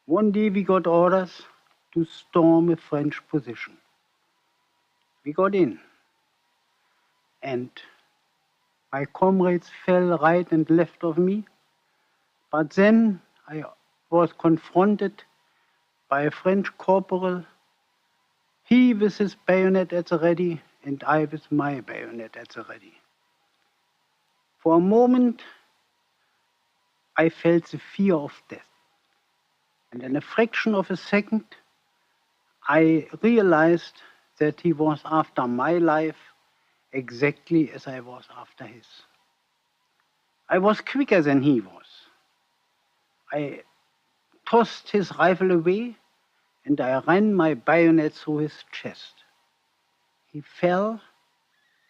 One day we got orders to storm a French position. We got in, and my comrades fell right and left of me. But then I was confronted by a French corporal, he with his bayonet at the ready, and I with my bayonet at the ready. For a moment, I felt the fear of death. And in a fraction of a second, I realized that he was after my life exactly as I was after his. I was quicker than he was. I tossed his rifle away and I ran my bayonet through his chest. He fell,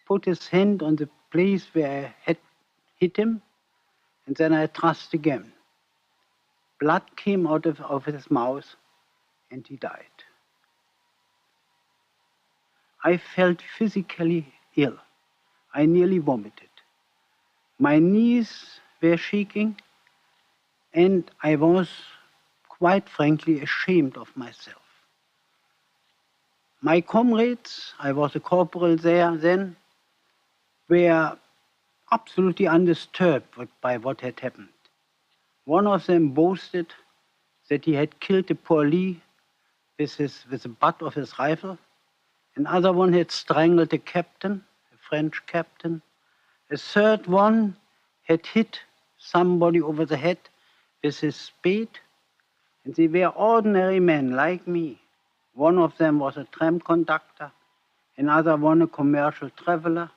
put his hand on the place where I had hit him, and then I thrust again. Blood came out of his mouth and he died. I felt physically ill. I nearly vomited. My knees were shaking, and I was, quite frankly, ashamed of myself. My comrades, I was a corporal there then, were absolutely undisturbed by what had happened. One of them boasted that he had killed a Paulie with the butt of his rifle. Another one had strangled a captain, a French captain. A third one had hit somebody over the head with his spade. And they were ordinary men like me. One of them was a tram conductor, another one a commercial traveler.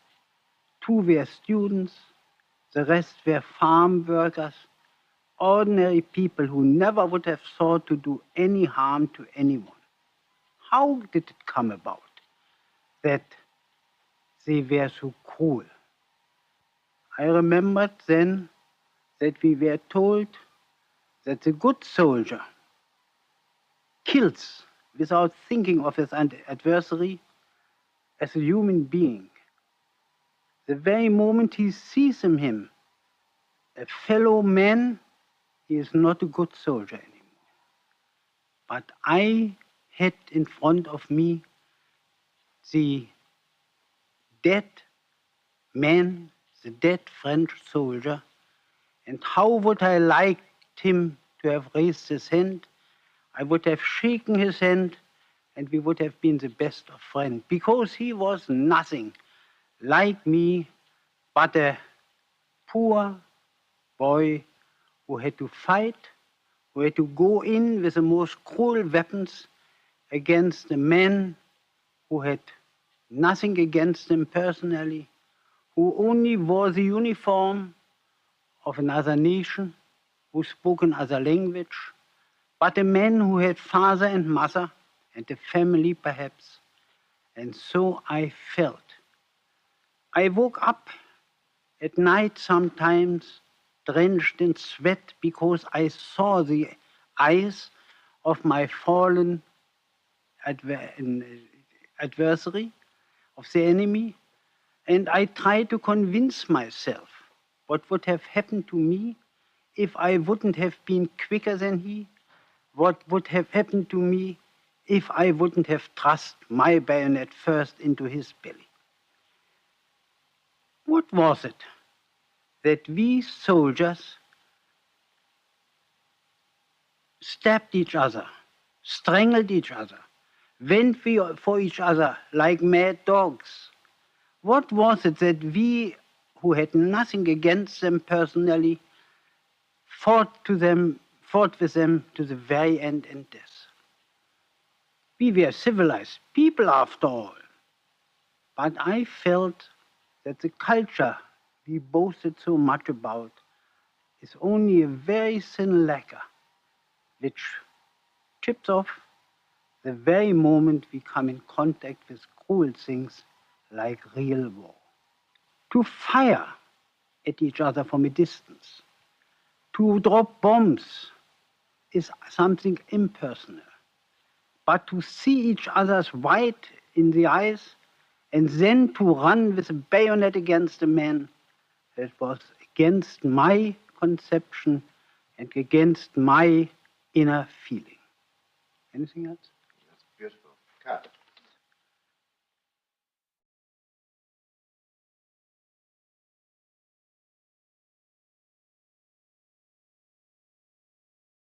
Two were students, the rest were farm workers, ordinary people who never would have thought to do any harm to anyone. How did it come about that they were so cruel? I remembered then that we were told that the good soldier kills without thinking of his adversary as a human being. The very moment he sees in him a fellow man, he is not a good soldier anymore. But I had in front of me the dead man, the dead French soldier, and how would I like him to have raised his hand? I would have shaken his hand, and we would have been the best of friends, because he was nothing like me but a poor boy who had to fight, who had to go in with the most cruel weapons against a man who had nothing against him personally, who only wore the uniform of another nation, who spoke another language, but a man who had father and mother and a family perhaps. And so I felt. I woke up at night sometimes drenched in sweat because I saw the eyes of my fallen adversary, of the enemy, and I tried to convince myself what would have happened to me if I wouldn't have been quicker than he, what would have happened to me if I wouldn't have thrust my bayonet first into his belly. What was it that we soldiers stabbed each other, strangled each other, went for each other like mad dogs? What was it that we, who had nothing against them personally, fought with them to the very end and death? We were civilized people after all. But I felt that the culture we boasted so much about is only a very thin lacquer which chips off the very moment we come in contact with cruel things like real war. To fire at each other from a distance, to drop bombs is something impersonal. But to see each other's white in the eyes and then to run with a bayonet against a man, that was against my conception and against my inner feeling. Anything else? That's beautiful. Cut.